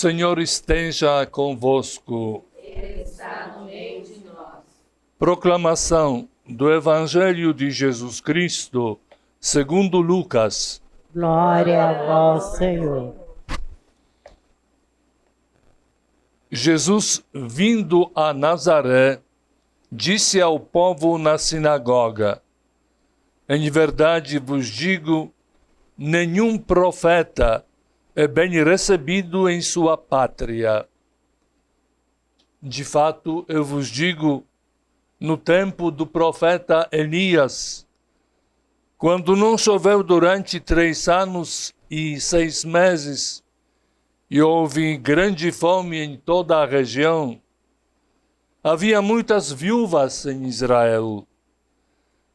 Senhor esteja convosco. Ele está no meio de nós. Proclamação do Evangelho de Jesus Cristo, segundo Lucas. Glória a vós, Senhor. Jesus, vindo a Nazaré, disse ao povo na sinagoga: Em verdade vos digo, nenhum profeta é bem recebido em sua pátria. De fato, eu vos digo, no tempo do profeta Elias, quando não choveu durante 3 anos e 6 meses, e houve grande fome em toda a região, havia muitas viúvas em Israel.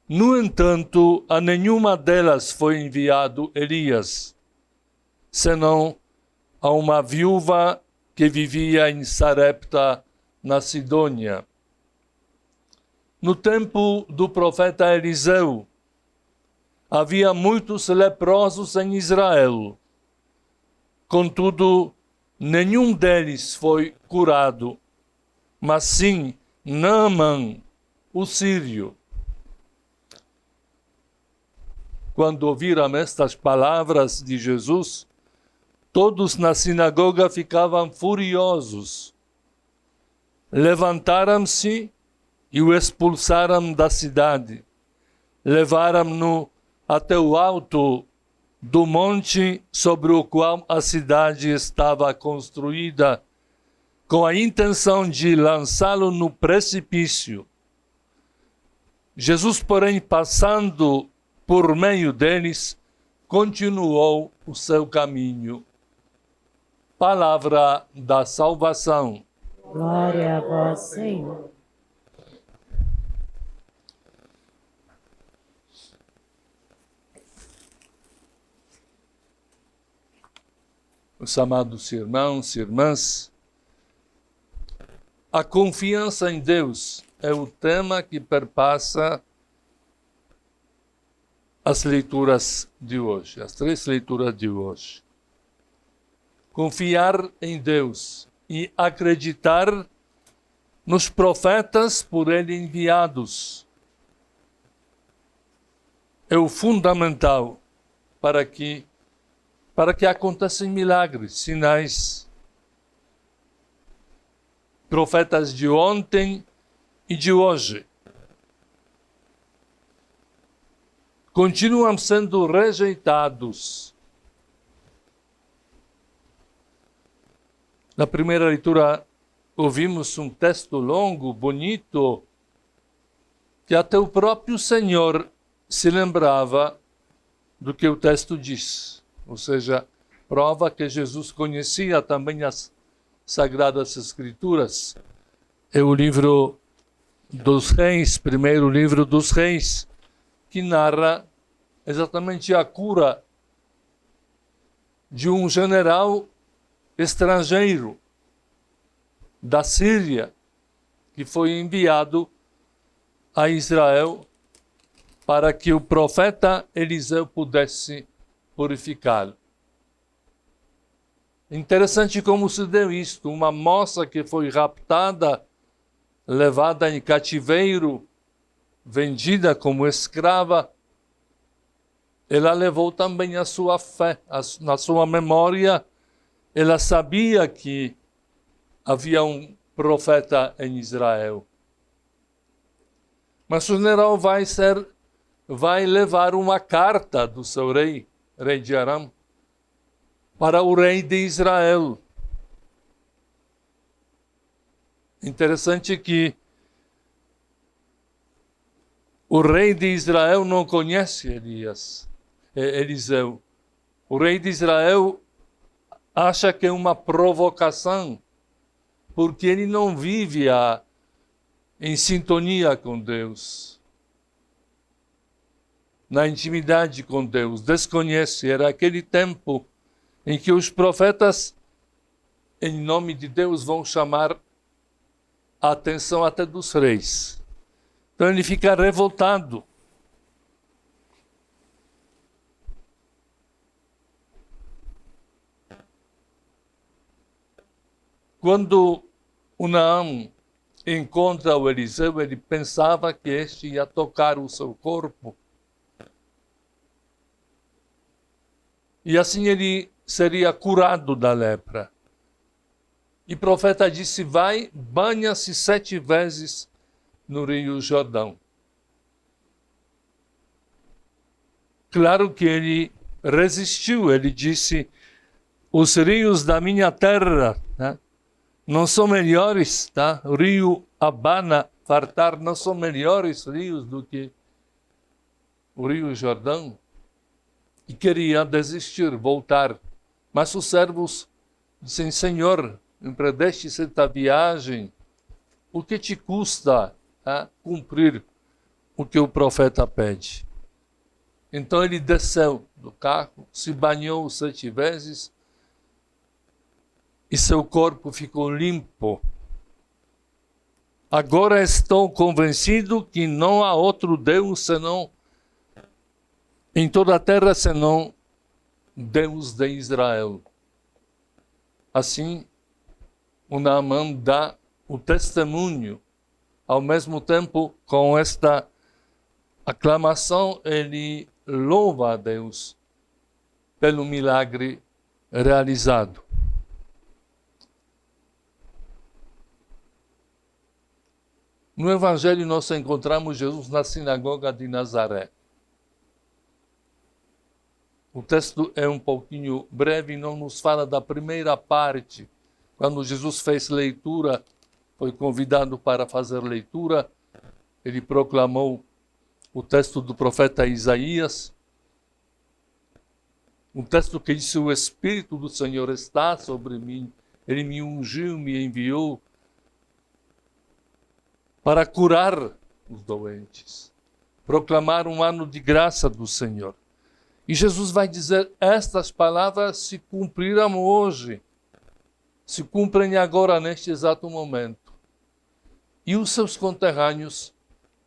No entanto, a nenhuma delas foi enviado Elias, senão a uma viúva que vivia em Sarepta, na Sidônia. No tempo do profeta Eliseu, havia muitos leprosos em Israel. Contudo, nenhum deles foi curado, mas sim Naamã, o sírio. Quando ouviram estas palavras de Jesus, todos na sinagoga ficavam furiosos. Levantaram-se e o expulsaram da cidade. Levaram-no até o alto do monte sobre o qual a cidade estava construída, com a intenção de lançá-lo no precipício. Jesus, porém, passando por meio deles, continuou o seu caminho. Palavra da salvação. Glória a vós, Senhor. Meus amados irmãos e irmãs, a confiança em Deus é o tema que perpassa as leituras de hoje, as 3 leituras de hoje. Confiar em Deus e acreditar nos profetas por Ele enviados é o fundamental para que aconteçam milagres, sinais. Profetas de ontem e de hoje continuam sendo rejeitados. Na primeira leitura, ouvimos um texto longo, bonito, que até o próprio Senhor se lembrava do que o texto diz. Ou seja, prova que Jesus conhecia também as Sagradas Escrituras. É o livro dos Reis, primeiro livro dos Reis, que narra exatamente a cura de um general estrangeiro da Síria, que foi enviado a Israel para que o profeta Eliseu pudesse purificá-lo. Interessante como se deu isto. Uma moça que foi raptada, levada em cativeiro, vendida como escrava, ela levou também a sua fé, na sua memória. Ela sabia que havia um profeta em Israel. Mas o general vai levar uma carta do seu rei de Aram, para o rei de Israel. Interessante que o rei de Israel não conhece Eliseu. O rei de Israel acha que é uma provocação, porque ele não vive em sintonia com Deus, na intimidade com Deus. Desconhece. Era aquele tempo em que os profetas, em nome de Deus, vão chamar a atenção até dos reis. Então ele fica revoltado. Quando Naamã encontra o Eliseu, ele pensava que este ia tocar o seu corpo. E assim ele seria curado da lepra. E o profeta disse, vai, banha-se 7 vezes no Rio Jordão. Claro que ele resistiu, ele disse, os rios da minha terra, né, não são melhores, tá? O rio Abana, Fartar, não são melhores rios do que o Rio Jordão. E queria desistir, voltar. Mas os servos dizem, Senhor, empresteste esta viagem, o que te custa cumprir o que o profeta pede? Então ele desceu do carro, se banhou 7 vezes e seu corpo ficou limpo. Agora estou convencido que não há outro Deus senão em toda a terra senão Deus de Israel. Assim, o Naamã dá o testemunho. Ao mesmo tempo, com esta aclamação, ele louva a Deus pelo milagre realizado. No Evangelho nós encontramos Jesus na sinagoga de Nazaré. O texto é um pouquinho breve e não nos fala da primeira parte. Quando Jesus fez leitura, foi convidado para fazer leitura, ele proclamou o texto do profeta Isaías, um texto que diz, o Espírito do Senhor está sobre mim, ele me ungiu, me enviou para curar os doentes, proclamar um ano de graça do Senhor. E Jesus vai dizer, estas palavras se cumprirão hoje, se cumprem agora, neste exato momento. E os seus conterrâneos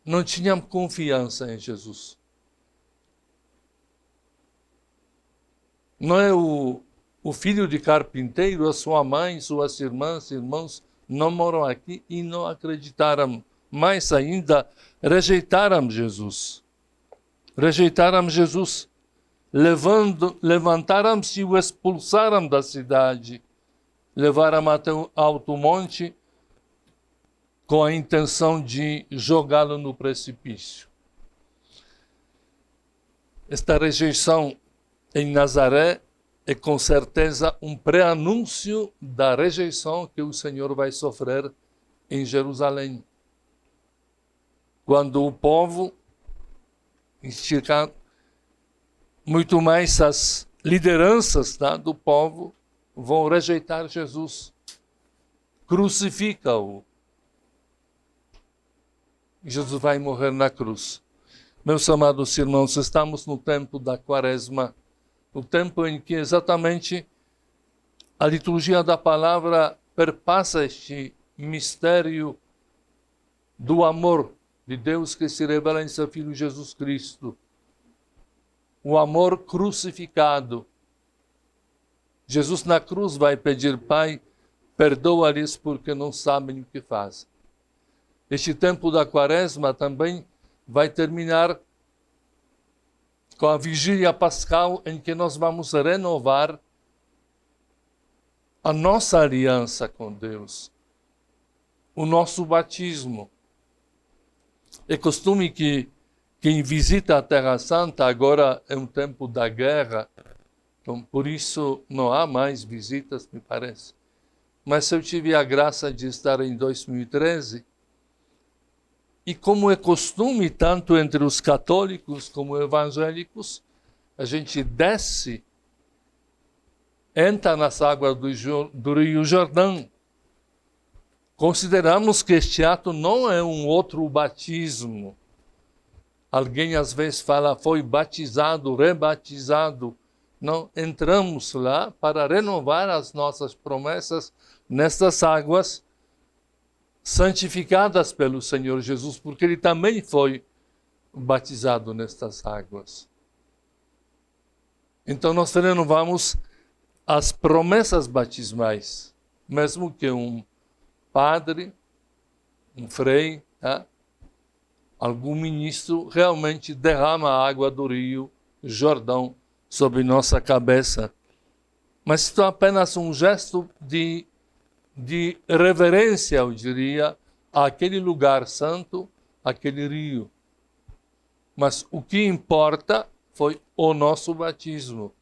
não tinham confiança em Jesus. Não é o filho de carpinteiro, a sua mãe, suas irmãs, irmãos, não moram aqui e não acreditaram. Mais ainda, rejeitaram Jesus. Rejeitaram Jesus. Levantaram-se e o expulsaram da cidade. Levaram até o alto monte com a intenção de jogá-lo no precipício. Esta rejeição em Nazaré é com certeza um pré-anúncio da rejeição que o Senhor vai sofrer em Jerusalém. Quando o povo, muito mais as lideranças do povo, vão rejeitar Jesus. Crucifica-o. Jesus vai morrer na cruz. Meus amados irmãos, estamos no tempo da Quaresma, o tempo em que exatamente a liturgia da palavra perpassa este mistério do amor de Deus que se revela em seu Filho Jesus Cristo. O amor crucificado. Jesus na cruz vai pedir, Pai, perdoa-lhes porque não sabem o que fazem. Este tempo da Quaresma também vai terminar com a vigília pascal em que nós vamos renovar a nossa aliança com Deus, o nosso batismo. É costume que quem visita a Terra Santa, agora é um tempo da guerra, então por isso não há mais visitas, me parece. Mas eu tive a graça de estar em 2013, e como é costume, tanto entre os católicos como evangélicos, a gente desce, entra nas águas do Rio Jordão. Consideramos que este ato não é um outro batismo. Alguém às vezes fala, foi batizado, rebatizado. Não, entramos lá para renovar as nossas promessas nestas águas santificadas pelo Senhor Jesus, porque ele também foi batizado nestas águas. Então nós renovamos as promessas batismais mesmo que um padre, um frei, algum ministro realmente derrama a água do rio Jordão sobre nossa cabeça. Mas isso é apenas um gesto de reverência, eu diria, àquele lugar santo, àquele rio. Mas o que importa foi o nosso batismo.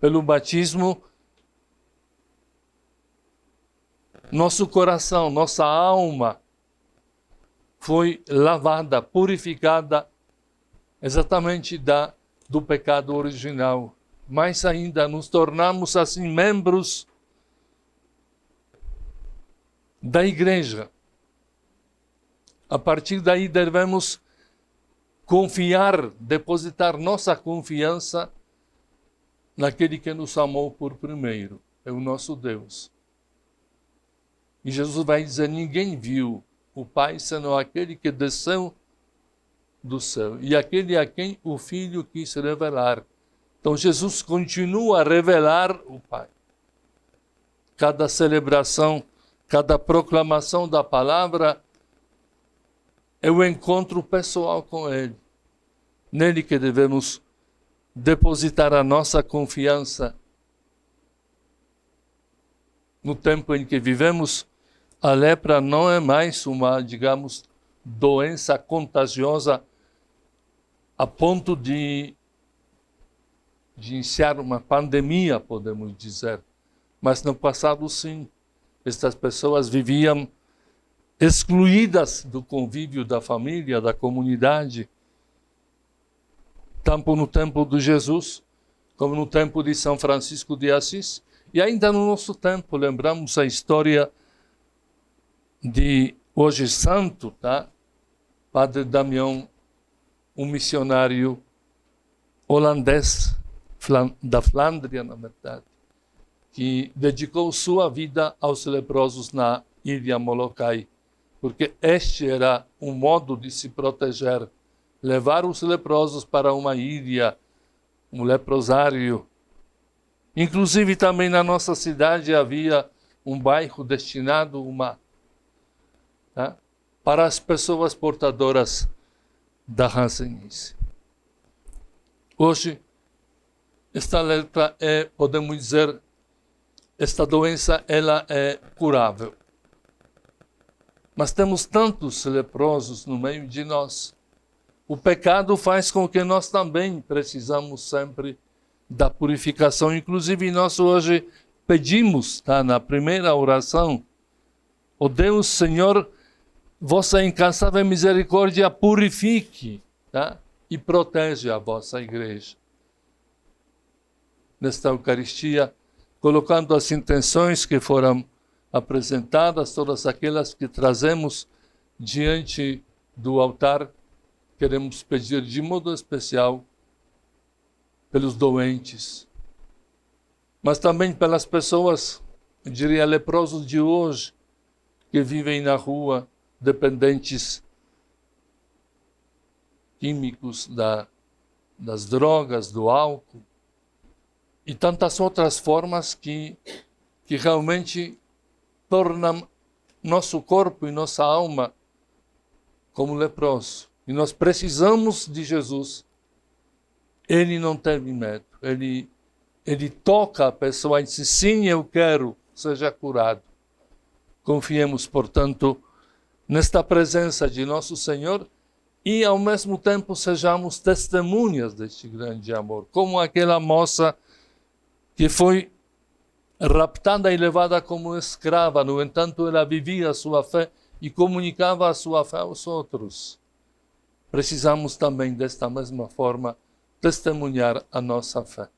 Pelo batismo, nosso coração, nossa alma foi lavada, purificada exatamente do pecado original. Mais ainda, nos tornamos assim membros da igreja. A partir daí devemos confiar, depositar nossa confiança naquele que nos amou por primeiro, é o nosso Deus. E Jesus vai dizer, ninguém viu o Pai senão aquele que desceu do céu, e aquele a quem o Filho quis revelar. Então Jesus continua a revelar o Pai. Cada celebração, cada proclamação da palavra é o encontro pessoal com Ele. Nele que devemos depositar a nossa confiança. No tempo em que vivemos, a lepra não é mais uma, digamos, doença contagiosa a ponto de iniciar uma pandemia, podemos dizer. Mas no passado, sim, estas pessoas viviam excluídas do convívio da família, da comunidade, tanto no tempo de Jesus, como no tempo de São Francisco de Assis, e ainda no nosso tempo, lembramos a história de hoje santo, Padre Damião, um missionário holandês, da Flandria, na verdade, que dedicou sua vida aos leprosos na ilha Molokai, porque este era um modo de se proteger, levar os leprosos para uma ilha, um leprosário. Inclusive também na nossa cidade havia um bairro destinado para as pessoas portadoras da hanseníase. Hoje, esta lepra podemos dizer, esta doença ela é curável. Mas temos tantos leprosos no meio de nós. O pecado faz com que nós também precisamos sempre da purificação. Inclusive, nós hoje pedimos, na primeira oração, ó Deus, Senhor, vossa incansável misericórdia purifique e protege a vossa igreja. Nesta Eucaristia, colocando as intenções que foram apresentadas, todas aquelas que trazemos diante do altar, queremos pedir de modo especial pelos doentes, mas também pelas pessoas, eu diria, leprosos de hoje, que vivem na rua, dependentes químicos das drogas, do álcool, e tantas outras formas que realmente tornam nosso corpo e nossa alma como leproso. E nós precisamos de Jesus. Ele não teve medo. Ele toca a pessoa e diz, sim, eu quero, seja curado. Confiemos, portanto, nesta presença de nosso Senhor e, ao mesmo tempo, sejamos testemunhas deste grande amor. Como aquela moça que foi raptada e levada como escrava. No entanto, ela vivia a sua fé e comunicava a sua fé aos outros. Precisamos também, desta mesma forma, testemunhar a nossa fé.